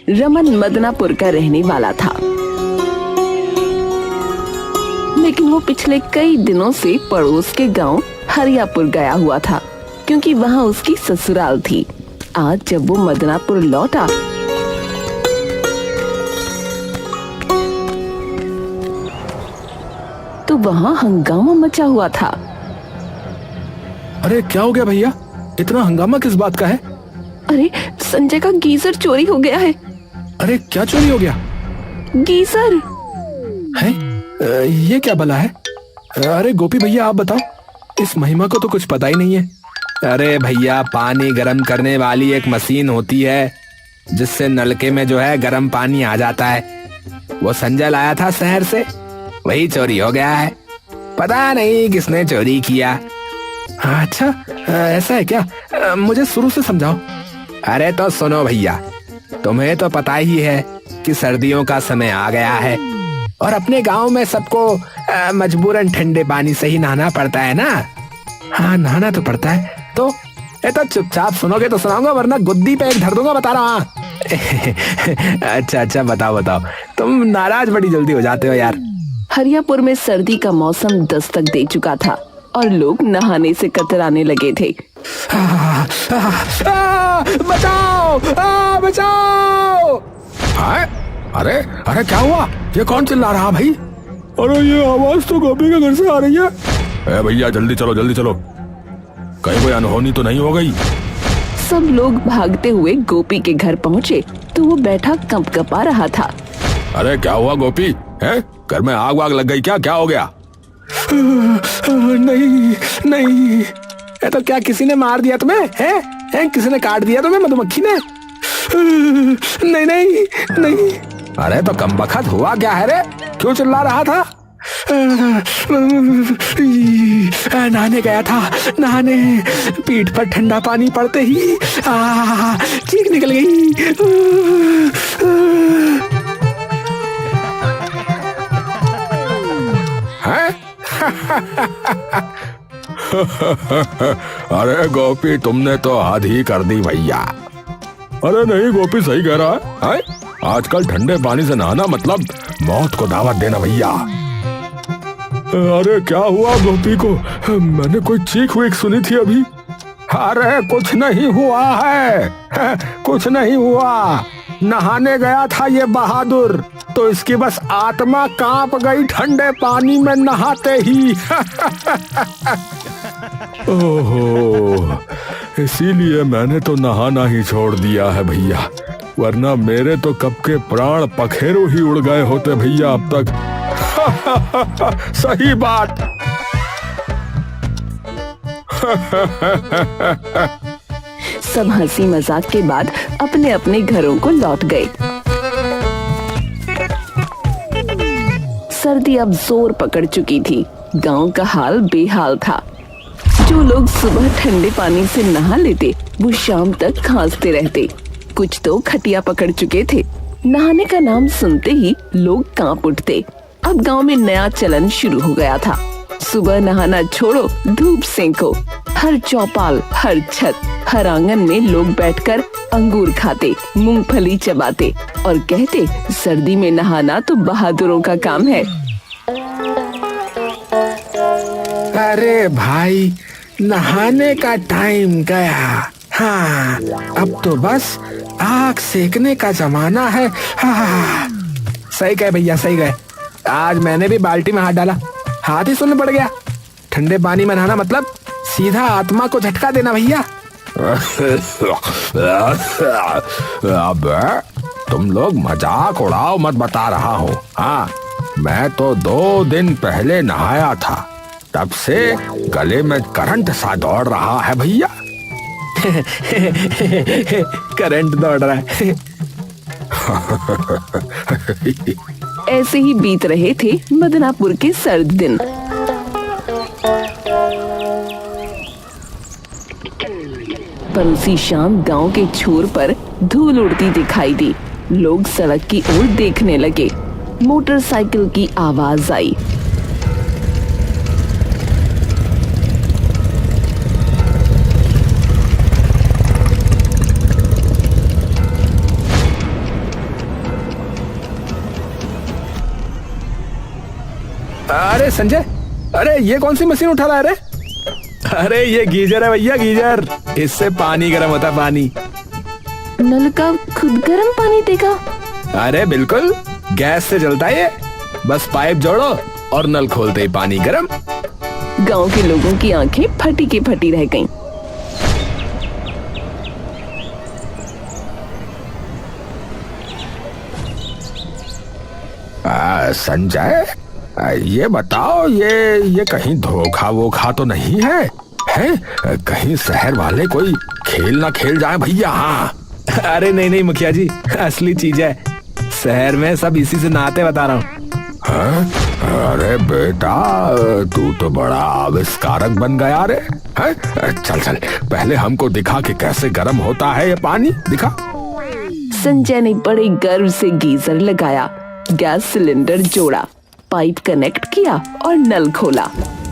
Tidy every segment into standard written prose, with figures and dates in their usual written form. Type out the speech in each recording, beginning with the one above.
रमन मदनापुर का रहने वाला था, लेकिन वो पिछले कई दिनों से पड़ोस के गांव हरियापुर गया हुआ था, क्योंकि वहां उसकी ससुराल थी। आज जब वो मदनापुर लौटा तो वहां हंगामा मचा हुआ था। अरे क्या हो गया भैया, इतना हंगामा किस बात का है? अरे संजय का गीजर चोरी हो गया है। अरे क्या चोरी हो गया? गीजर है? ये क्या भला है? अरे गोपी भैया आप बताओ, इस महिमा को तो कुछ पता ही नहीं है। अरे भैया, पानी गर्म करने वाली एक मशीन होती है जिससे नलके में जो है गर्म पानी आ जाता है। वो संजय लाया था शहर से, वही चोरी हो गया है। पता नहीं किसने चोरी किया। अच्छा ऐसा है क्या? मुझे शुरू से समझाओ। अरे तो सुनो भैया, तुम्हें तो पता ही है कि सर्दियों का समय आ गया है और अपने गांव में सबको मजबूरन ठंडे पानी से ही नहाना पड़ता है ना। हाँ नहाना तो पड़ता है। तो चुपचाप सुनोगे तो सुनाऊंगा, वरना गुद्दी पे एक धर दूंगा, बता रहा। अच्छा बताओ, तुम नाराज बड़ी जल्दी हो जाते हो यार। हरियापुर में सर्दी का मौसम दस्तक दे चुका था और लोग नहाने से कतराने लगे थे। बचाओ! अरे क्या हुआ? ये कौन चिल्ला रहा भाई? अरे ये आवाज तो गोपी के घर से आ रही है। भैया जल्दी चलो, कहीं कोई अनहोनी तो नहीं हो गई? सब लोग भागते हुए गोपी के घर पहुँचे तो वो बैठा कंपकपा रहा था। अरे क्या हुआ गोपी? है घर में आग वाग लग गई क्या हो गया? नहीं, तो क्या किसी ने मार दिया तुम्हें? है किसी ने काट दिया तुम्हें, मधुमक्खी ने? नहीं। अरे तो कमबख्त हुआ क्या है रे? क्यों चिल्ला रहा था? नहाने गया था, पीठ पर ठंडा पानी पड़ते ही चीख निकल गई। अरे गोपी, तुमने तो हद ही कर दी भैया। अरे नहीं गोपी सही कह रहा है। आजकल ठंडे पानी से नहाना मतलब मौत को दावत देना भैया। अरे क्या हुआ गोपी को? मैंने कोई चीख वीख सुनी थी अभी। अरे कुछ नहीं हुआ है, कुछ नहीं हुआ। नहाने गया था ये बहादुर, तो इसकी बस आत्मा कांप गई ठंडे पानी में नहाते ही। ओहो, इसीलिए मैंने तो नहाना ही छोड़ दिया है भैया, वरना मेरे तो कब के प्राण पखेरु ही उड़ गए होते भैया अब तक। सही बात। सब हंसी मजाक के बाद अपने अपने घरों को लौट गए। सर्दी अब जोर पकड़ चुकी थी। गांव का हाल बेहाल था। जो लोग सुबह ठंडे पानी से नहा लेते वो शाम तक खांसते रहते। कुछ तो खटिया पकड़ चुके थे। नहाने का नाम सुनते ही लोग कांप उठते। अब गांव में नया चलन शुरू हो गया था। सुबह नहाना छोड़ो, धूप सेंको। हर चौपाल, हर छत, हर आंगन में लोग बैठकर अंगूर खाते, मूंगफली चबाते और कहते सर्दी में नहाना तो बहादुरों का काम है। अरे भाई, नहाने का टाइम गया। हाँ, अब तो बस आग सेकने का जमाना है। हाँ, सही कहे भैया, सही कहे। आज मैंने भी बाल्टी में हाथ डाला, हाथ ही सुन्न पड़ गया। ठंडे पानी में नहाना मतलब सीधा आत्मा को झटका देना भैया। अब तुम लोग मजाक उड़ाओ मत, बता रहा हूँ। हाँ, मैं तो 2 दिन पहले नहाया था, तब से गले में करंट सा दौड़ रहा है भैया। करंट दौड़ रहा है। ऐसे ही बीत रहे थे मदनापुर के सर्द दिन। पर उसी शाम गांव के छोर पर धूल उड़ती दिखाई दी। लोग सड़क की ओर देखने लगे। मोटरसाइकिल की आवाज आई। अरे संजय, अरे ये कौन सी मशीन उठा रहा है रे? अरे ये गीजर है भैया, गीजर। इससे पानी गर्म होता है, पानी। नल का खुद गर्म पानी देगा? अरे बिल्कुल, गैस से जलता है ये। बस पाइप जोड़ो और नल खोलते ही पानी गर्म। गांव के लोगों की आंखें फटी की फटी रह गईं। संजय, ये बताओ, ये कहीं धोखा वोखा तो नहीं है? हैं? कहीं शहर वाले कोई खेल ना खेल जाए भैया। हाँ। अरे नहीं नहीं मुखिया जी, असली चीज है। शहर में सब इसी से नहाते, बता रहा हूँ। हाँ? अरे बेटा, तू तो बड़ा आविष्कारक बन गया रे। चल चल, पहले हमको दिखा कि कैसे गर्म होता है ये पानी, दिखा। संजय ने बड़े गर्व से गीजर लगाया, गैस सिलेंडर जोड़ा, पाइप कनेक्ट किया और नल खोला।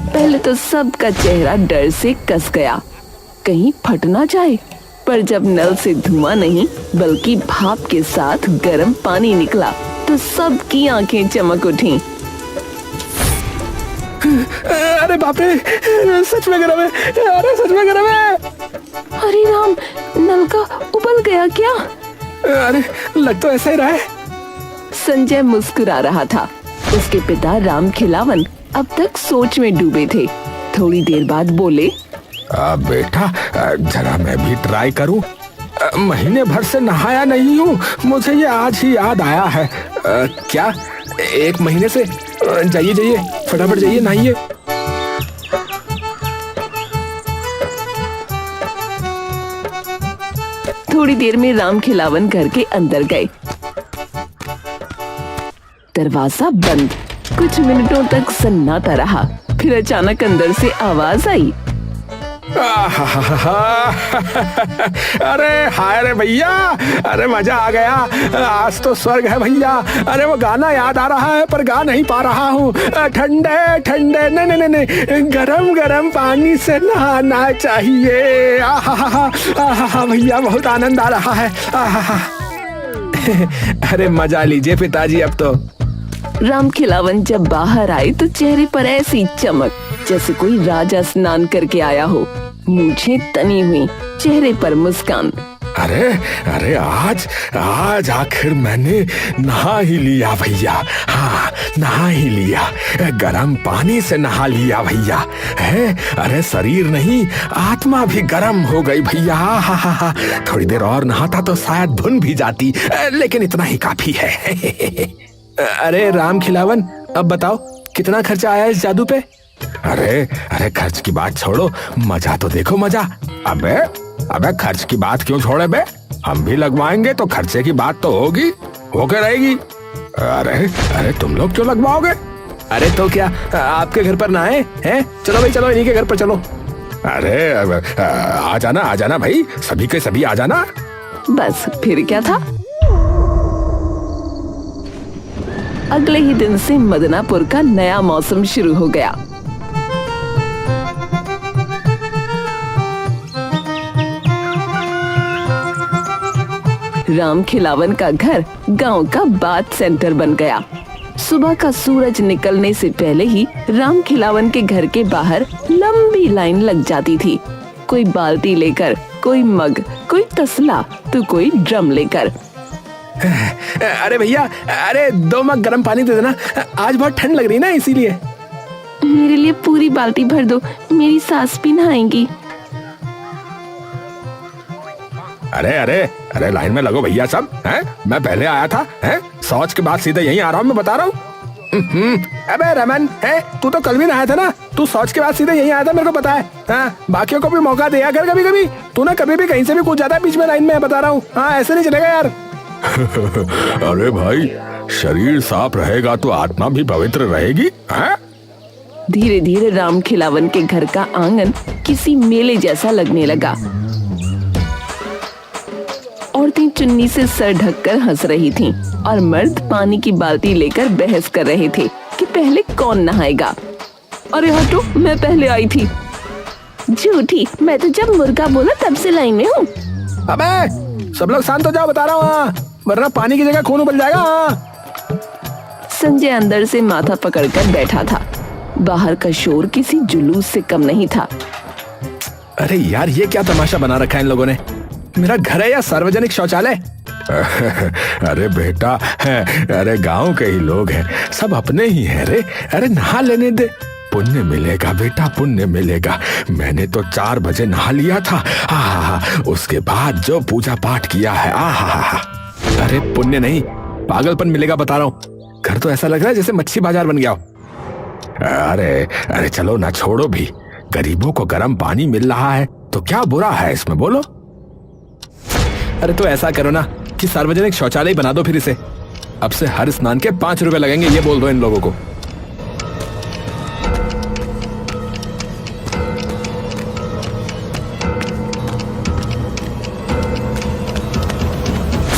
पहले तो सबका चेहरा डर से कस गया, कहीं फट ना जाए। पर जब नल से धुआं नहीं बल्कि भाप के साथ गर्म पानी निकला तो सबकी आंखें चमक उठी। अरे बाप रे, सच में गर्म है। अरे सच में गर्म है। अरे राम, नल का उबल गया क्या? अरे लग तो ऐसा ही रहा है। संजय मुस्कुरा रहा था। उसके पिता राम खिलावन अब तक सोच में डूबे थे। थोड़ी देर बाद बोले, बेटा, जरा मैं भी ट्राई करूं। महीने भर से नहाया नहीं हूँ, मुझे ये आज ही याद आया है। क्या 1 महीने से? जाइए जाइए, फटाफट जाइए, नहाइए। थोड़ी देर में राम खिलावन घर के अंदर गए। दरवाजा बंद। कुछ मिनटों तक सन्नाटा रहा, फिर अचानक अंदर से आवाज आई। अरे हाय रे भैया, अरे मजा आ गया। आज तो स्वर्ग है भैया। अरे वो गाना याद आ रहा है पर गा नहीं पा रहा हूँ। ठंडे ठंडे नहीं नहीं नहीं, गरम गरम पानी से नहाना चाहिए। आहा भैया, बहुत आनंद आ रहा है। अरे मजा लीजिए पिताजी अब तो। राम खिलावन जब बाहर आए तो चेहरे पर ऐसी चमक जैसे कोई राजा स्नान करके आया हो। मूंछें तनी हुई, चेहरे पर मुस्कान। अरे अरे आज आखिर मैंने नहा ही लिया भैया। हाँ, नहा ही लिया, गरम पानी से नहा लिया भैया। है, अरे शरीर नहीं, आत्मा भी गरम हो गई भैया। हा, थोड़ी देर और नहाता तो शायद भुन भी जाती, लेकिन इतना ही काफी है। अरे राम खिलावन, अब बताओ कितना खर्चा आया इस जादू पे? अरे खर्च की बात छोड़ो, मजा तो देखो, मजा। अबे खर्च की बात क्यों छोड़े बे? हम भी लगवाएंगे तो खर्चे की बात तो होगी, होके रहेगी। अरे तुम लोग क्यों लगवाओगे? अरे तो क्या आपके घर पर ना आए हैं? चलो भाई चलो, इन्हीं के घर पर चलो। अरे आ जाना भाई, सभी के सभी आ जाना। बस फिर क्या था। अगले ही दिन से मदनापुर का नया मौसम शुरू हो गया। राम खिलावन का घर गांव का बात सेंटर बन गया। सुबह का सूरज निकलने से पहले ही राम खिलावन के घर के बाहर लंबी लाइन लग जाती थी। कोई बाल्टी लेकर, कोई मग, कोई तसला तो कोई ड्रम लेकर। अरे भैया, अरे 2 मग गर्म पानी दे देना, आज बहुत ठंड लग रही ना, इसीलिए। मेरे लिए पूरी बाल्टी भर दो, मेरी सास भी नहाएंगी। अरे लाइन में लगो भैया सब। हैं? मैं पहले आया था, हैं? शौच के बाद सीधे यहीं आ रहा हूँ, मैं बता रहा हूँ। अबे रमन, है तू तो कल भी नहाया था ना, तू शौच के बाद सीधे यहीं आया था, मेरे को पता है। हाँ, बाकियों को भी मौका दिया कर कभी कभी। तू ना कभी भी कहीं से भी कूद जाता है बीच में लाइन में, बता रहा हूँ। हाँ, ऐसे नहीं चलेगा यार। अरे भाई, शरीर साफ रहेगा तो आत्मा भी पवित्र रहेगी। धीरे धीरे राम खिलावन के घर का आंगन किसी मेले जैसा लगने लगा। औरतें चुन्नी से सर ढककर हंस रही थीं और मर्द पानी की बाल्टी लेकर बहस कर रहे थे कि पहले कौन नहाएगा। अरे हटो, मैं पहले आई थी। झूठी, मैं तो जब मुर्गा बोला तब से लाइन में हूँ। अबे सब लोग शांत हो जाओ, बता रहा हूँ, वरना पानी की जगह खून उबल जाएगा। संजय अंदर से माथा पकड़कर बैठा था। बाहर का शोर किसी जुलूस से कम नहीं था। अरे यार, ये क्या तमाशा बना रखा है इन लोगों ने? मेरा घर है या सार्वजनिक शौचालय? अरे बेटा, अरे गांव के ही लोग हैं, सब अपने ही हैं रे। अरे नहा लेने दे, पुण्य मिलेगा बेटा, पुण्य मिलेगा। मैंने तो 4 बजे नहा लिया था। उसके बाद जो पूजा पाठ किया है, अरे पुण्य नहीं, पागलपन मिलेगा बता रहा हूँ। घर तो ऐसा लग रहा है जैसे मच्छी बाजार बन गया हो। अरे चलो ना, छोड़ो भी। गरीबों को गर्म पानी मिल रहा है तो क्या बुरा है इसमें, बोलो। अरे तो ऐसा करो ना कि सार्वजनिक शौचालय बना दो फिर इसे। अब से हर स्नान के 5 रुपए लगेंगे, ये बोल दो इन लोगों को।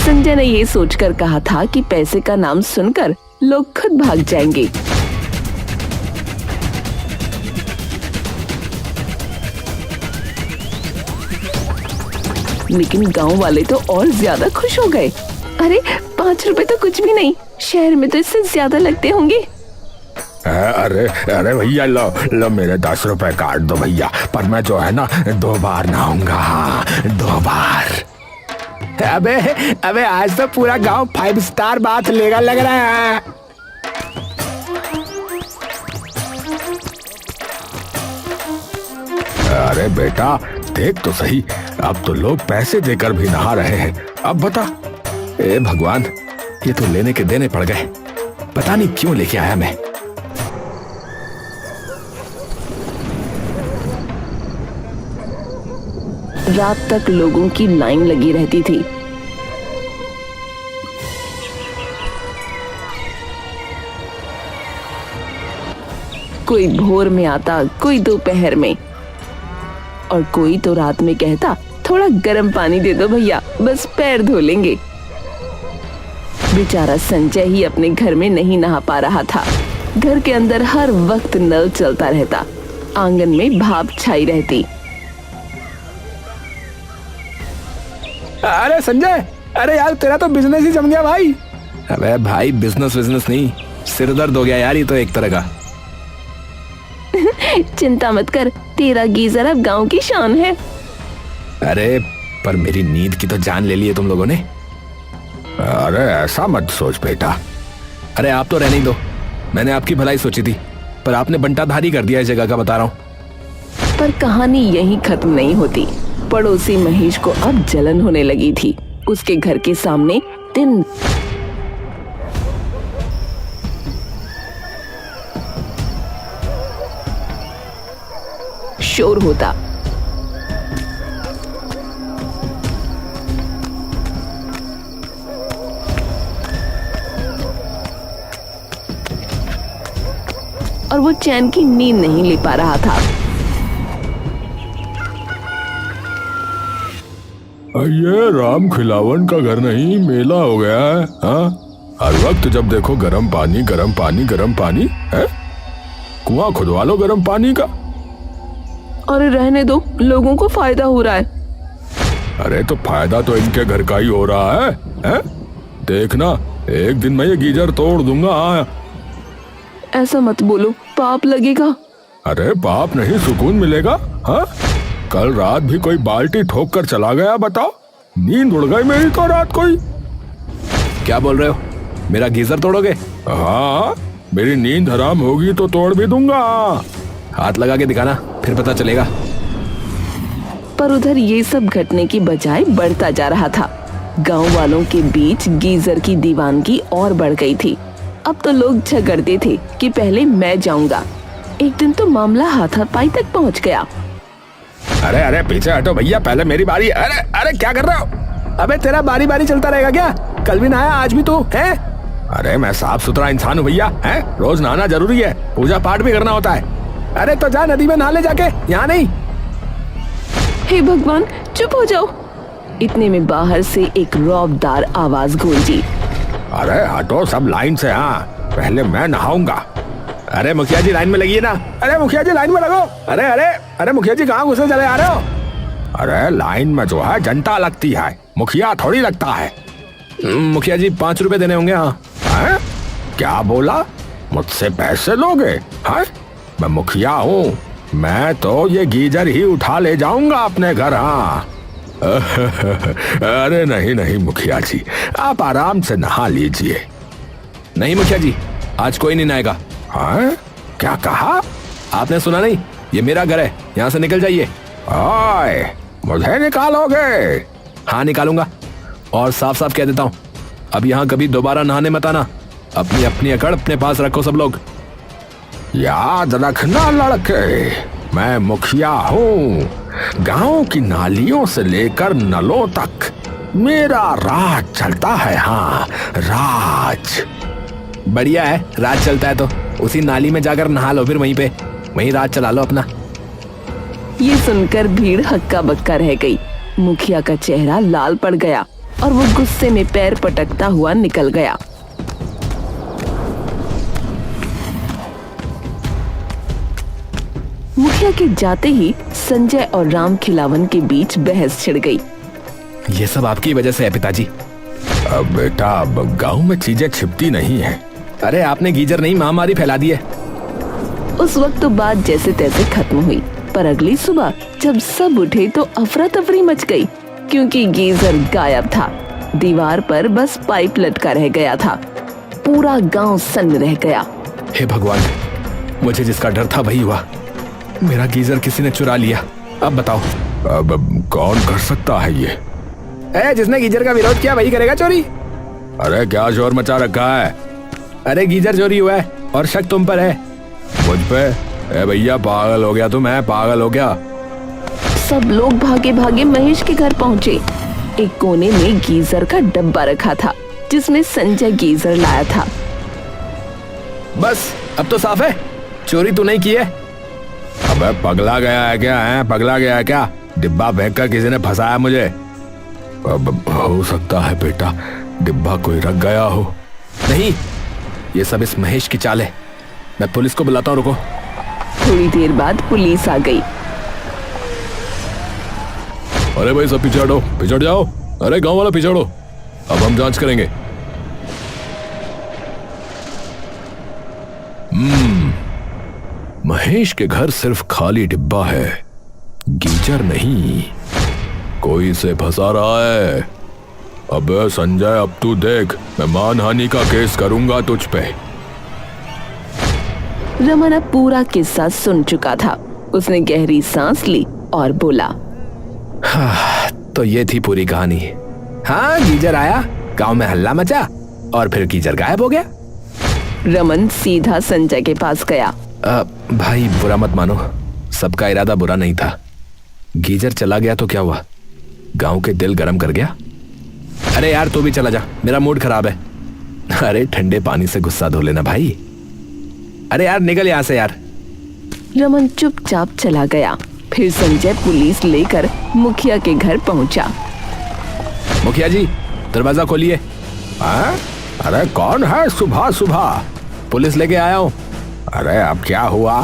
संजय ने ये सोचकर कहा था कि पैसे का नाम सुनकर लोग खुद भाग जाएंगे। लेकिन गांव वाले तो और ज्यादा खुश हो गए। अरे 5 रुपए तो कुछ भी नहीं, शहर में तो इससे ज्यादा लगते होंगे। अरे भैया, लो मेरे 10 रुपए काट दो भैया, पर मैं जो है ना 2 बार नहाऊंगा। 2 बार। अबे आज तो पूरा गांव 5 स्टार बात लेगा लग रहा है। अरे बेटा देख तो सही, अब तो लोग पैसे देकर भी नहा रहे हैं। अब बता। ए भगवान, ये तो लेने के देने पड़ गए। पता नहीं क्यों लेके आया मैं। रात तक लोगों की लाइन लगी रहती थी। कोई भोर में आता, कोई दोपहर में, और कोई तो रात में कहता थोड़ा गर्म पानी दे दो भैया, बस पैर धो लेंगे। बेचारा संजय ही अपने घर में नहीं नहा पा रहा था। घर के अंदर हर वक्त नल चलता रहता, आंगन में भाप छाई रहती। अरे संजय, अरे यार तेरा तो बिजनेस ही जम गया भाई। अबे भाई, बिजनेस नहीं, सिर दर्द हो गया यार, ये तो एक तरह का। चिंता मत कर, तेरा गीजर अब गांव की शान है। अरे पर मेरी नींद की तो जान ले ली है तुम लोगों ने। अरे ऐसा मत सोच बेटा। अरे आप तो रहने ही दो, मैंने आपकी भलाई सोची थी, पर आपने बंटाधारी कर दिया इस जगह का, बता रहा हूँ। पर कहानी यहीं खत्म नहीं होती। पड़ोसी महेश को अब जलन होने लगी थी। उसके घर के सामने दिन शोर होता। और वो चैन की नींद नहीं ले पा रहा था। ये राम खिलावन का घर नहीं, मेला हो गया है। हाँ, हर वक्त जब देखो गर्म पानी गर्म पानी गर्म पानी है। कुआं खुदवा लो गर्म पानी का। अरे रहने दो, लोगों को फायदा हो रहा है। अरे तो फायदा तो इनके घर का ही हो रहा है? देखना, एक दिन मैं ये गीजर तोड़ दूंगा। हाँ, ऐसा मत बोलो, पाप लगेगा। अरे पाप नहीं, सुकून मिलेगा। हाँ, कल रात भी कोई बाल्टी ठोक कर चला गया, बताओ। नींद उड़ गई मेरी तो रात कोई। क्या बोल रहे हो, मेरा गीजर तोड़ोगे? हाँ, मेरी नींद हराम होगी तो तोड़ भी दूंगा। हाथ लगा के दिखाना, फिर पता चलेगा। पर उधर ये सब घटने की बजाय बढ़ता जा रहा था। गांव वालों के बीच गीजर की दीवानगी और बढ़ गई थी। अब तो लोग झगड़ते थे कि पहले मैं जाऊंगा। एक दिन तो मामला हाथापाई तक पहुंच गया। अरे पीछे हटो भैया, पहले मेरी बारी। अरे क्या कर रहे हो? अबे तेरा बारी बारी चलता रहेगा क्या? कल भी नहाया, आज भी तू है? अरे मैं साफ सुथरा इंसान हूँ भैया, है? रोज नहाना जरूरी है, पूजा पाठ भी करना होता है। अरे तो जा नदी में नहा ले जाके, यहाँ नहीं। हे भगवान, चुप हो जाओ। इतने में बाहर से एक रौबदार आवाज गूंजी। अरे हटो सब लाइन से। हाँ, पहले मैं नहाऊंगा। अरे मुखिया जी लाइन में लगिए ना। अरे मुखिया जी लाइन में लगो। अरे मुखिया जी कहाँ घुसे चले आ रहे हो? अरे लाइन में जो है जनता लगती है, मुखिया थोड़ी लगता है। मुखिया जी 5 रुपए देने होंगे। हाँ। क्या बोला? मुझसे पैसे लोगे? हाँ, मैं मुखिया हूँ, मैं तो ये गीजर ही उठा ले जाऊंगा अपने घर। हाँ अरे नहीं नहीं मुखिया जी, आप आराम से नहा लीजिए। नहीं मुखिया जी, आज कोई नहीं नहाएगा। हाँ क्या कहा? आपने सुना नहीं? ये मेरा घर है, यहाँ से निकल जाइए। ओए, मुझे निकालोगे? हाँ निकालूंगा, और साफ साफ कह देता हूँ, अब यहाँ कभी दोबारा नहाने मत आना। अपनी अपनी अकड़ अपने पास रखो सब लोग। याद रखना लड़के, मैं मुखिया हूँ। गांव की नालियों से लेकर नलों तक मेरा राज चलता है। हाँ राज। बढ़िया है, राज चलता है तो उसी नाली में जाकर नहा लो, फिर वहीं राज चला लो अपना। ये सुनकर भीड़ हक्का बक्का रह गई। मुखिया का चेहरा लाल पड़ गया और वो गुस्से में पैर पटकता हुआ निकल गया। मुखिया के जाते ही संजय और राम खिलावन के बीच बहस छिड़ गई। ये सब आपकी वजह से है पिताजी। अब बेटा, अब गांव में चीजें छिपती नहीं है। अरे आपने गीजर नहीं महामारी फैला दी है। उस वक्त तो बात जैसे तैसे खत्म हुई, पर अगली सुबह जब सब उठे तो अफरा तफरी मच गई, क्योंकि गीजर गायब था। दीवार पर बस पाइप लटका रह गया था। पूरा गांव सन्न रह गया। हे भगवान, मुझे जिसका डर था वही हुआ। मेरा गीजर किसी ने चुरा लिया। अब बताओ, अब कौन कर सकता है ये? जिसने गीजर का विरोध किया वही करेगा चोरी। अरे क्या शोर मचा रखा है? अरे गीजर चोरी हुआ है और शक तुम पर है। मुझ पे? ए भैया, पागल हो गया तू? मैं पागल हो गया? सब लोग भागे भागे महेश के घर पहुंचे। एक कोने में गीजर का डब्बा रखा था, जिसमें संजय गीजर लाया था। बस अब तो साफ है, चोरी तू नहीं की है। अबे पगला गया है क्या? है पगला गया है क्या? डिब्बा फेंक कर किसी ने फंसाया मुझे। अब हो सकता है बेटा, डिब्बा कोई रख गया हो। नहीं, ये सब इस महेश की चाल है। मैं पुलिस को बुलाता हूँ, रुको। थोड़ी देर बाद पुलिस आ गई। अरे भाई सब पीछे हटो, पीछे हट जाओ। अरे गांव वाला पीछे हटो, अब हम जांच करेंगे। महेश के घर सिर्फ खाली डिब्बा है, गीजर नहीं। कोई इसे फंसा रहा है। अबे संजय, अब तू देख, मैं मानहानि का केस करूंगा तुझ पे। रमन अब पूरा किस्सा सुन चुका था। उसने गहरी सांस ली और बोला, तो ये थी पूरी कहानी। हाँ, गीजर आया, गांव में हल्ला मचा और फिर गीजर गायब हो गया। रमन सीधा संजय के पास गया। भाई बुरा मत मानो, सबका इरादा बुरा नहीं था। गीजर चला गया तो क्या हुआ? गांव के दिल गरम कर गया। अरे यार तू भी चला जा, मेरा मूड खराब है। अरे ठंडे पानी से गुस्सा धो लेना भाई। अरे यार निकल यहाँ से यार। रमन चुपचाप चला गया। फिर संजय पुलिस लेकर मुखिया के घर पहुंचा। मुखिया जी, दरवाजा खोलिए। अरे कौन है सुबह सुबह? पुलिस लेके आया हूँ। अरे अब क्या हुआ?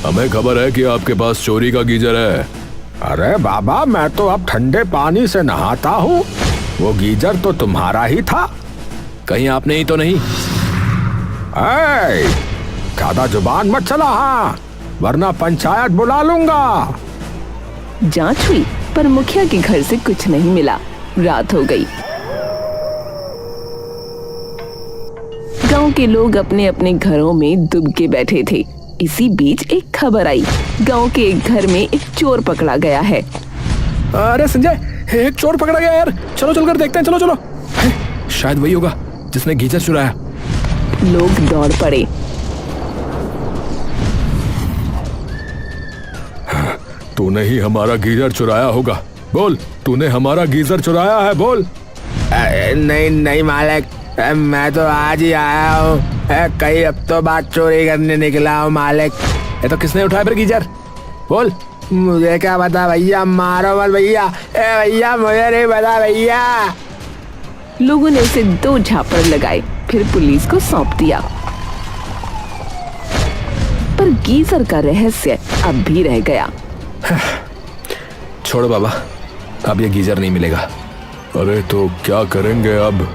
हमें खबर है कि आपके पास चोरी का गीजर है। अरे बाबा, मैं तो अब ठंडे पानी से नहाता हूँ। वो गीजर तो तुम्हारा ही था। कहीं आपने ही तो नहीं? ज्यादा जुबान मत चला, हाँ, वरना पंचायत बुला लूंगा। जांच हुई पर मुखिया के घर से कुछ नहीं मिला। रात हो गई। गांव के लोग अपने अपने घरों में दुबके बैठे थे। इसी बीच एक खबर आई, गांव के एक घर में एक चोर पकड़ा गया है। अरे संजय, एक चोर पकड़ा गया यार, चलो चलकर देखते हैं। चलो चलो। शायद वही होगा जिसने गीजर चुराया। लोग दौड़ पड़े। तूने ही हमारा गीजर चुराया होगा, बोल, तूने हमारा गीजर चुराया है, बोल। नहीं नहीं मालिक, मैं तो आज ही आया हूँ। कई हफ्तों बाद चोरी करने निकला हूँ मालिक। ये तो किसने उठाया फिर गीजर? बोल। मुझे क्या पता भैया, मारो मत भैया। भैया मुझे नहीं पता भैया। लोगों ने उसे 2 झापड़ लगाए, फिर पुलिस को सौंप दिया। पर गीजर का रहस्य अब भी रह गया। छोड़ो बाबा, अब ये गीजर नहीं मिलेगा। अरे तो क्या करेंगे अब?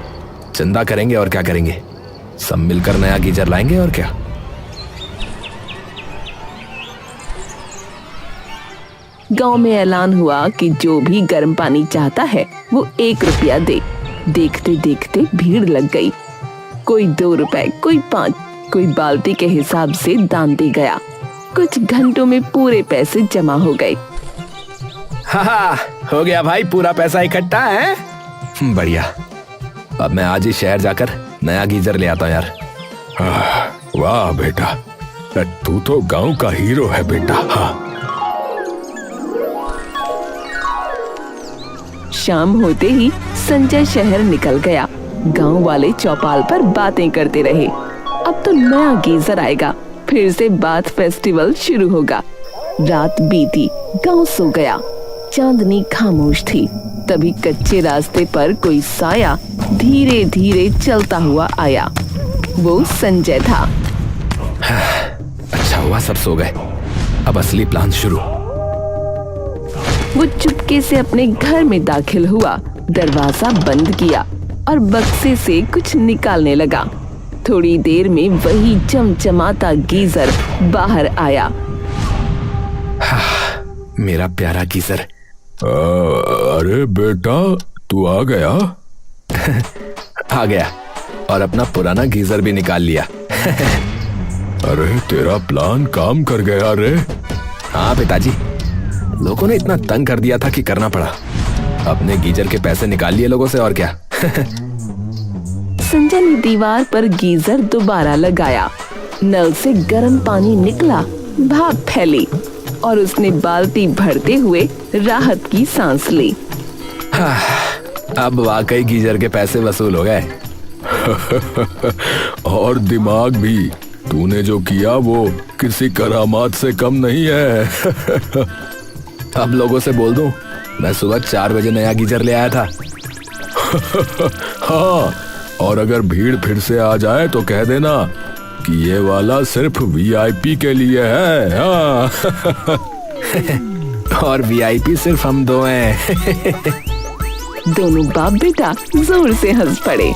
चंदा करेंगे और क्या करेंगे, सब मिलकर नया गीजर लाएंगे और क्या। गांव में ऐलान हुआ कि जो भी गर्म पानी चाहता है वो 1 रुपया दे। देखते देखते भीड़ लग गई। कोई 2 रुपए, कोई 5, कोई बाल्टी के हिसाब से दान दे गया। कुछ घंटों में पूरे पैसे जमा हो गए। हाँ, हो गया भाई, पूरा पैसा इकट्ठा है। बढ़िया। अब मैं आज ही शहर जाकर नया गीजर ले आता हूँ यार। वाह बेटा, तू तो गांव का हीरो है बेटा। हाँ। शाम होते ही संजय शहर निकल गया। गांव वाले चौपाल पर बातें करते रहे। अब तो नया गीजर आएगा, फिर से बात फेस्टिवल शुरू होगा। रात बीती, गांव सो गया। चांदनी खामोश थी। तभी कच्चे रास्ते पर कोई साया धीरे धीरे चलता हुआ आया। वो संजय था। अच्छा हुआ सब सो गए, अब असली प्लान शुरू। वो चुपके से अपने घर में दाखिल हुआ, दरवाजा बंद किया और बक्से से कुछ निकालने लगा। थोड़ी देर में वही चमचमाता गीजर बाहर आया। मेरा प्यारा गीजर। अरे बेटा, तू आ गया? आ गया और अपना पुराना गीजर भी निकाल लिया। अरे तेरा प्लान काम कर गया रे। हाँ पिताजी, लोगों ने इतना तंग कर दिया था कि करना पड़ा। अपने गीजर के पैसे निकाल लिए लोगों से, और क्या। संजय ने दीवार पर गीजर दोबारा लगाया। नल से गर्म पानी निकला, भाप फैली और उसने बाल्टी भरते हुए राहत की सांस ली। अब वाकई गीजर के पैसे वसूल हो गए। और दिमाग भी, तूने जो किया वो किसी करामात से कम नहीं है। अब लोगों से बोल दूं, मैं सुबह 4 बजे नया गीजर ले आया था। हाँ, और अगर भीड़ फिर से आ जाए तो कह देना कि ये वाला सिर्फ वीआईपी के लिए है। हाँ। और वीआईपी सिर्फ हम 2 हैं। दोनों बाप बेटा जोर से हंस पड़े।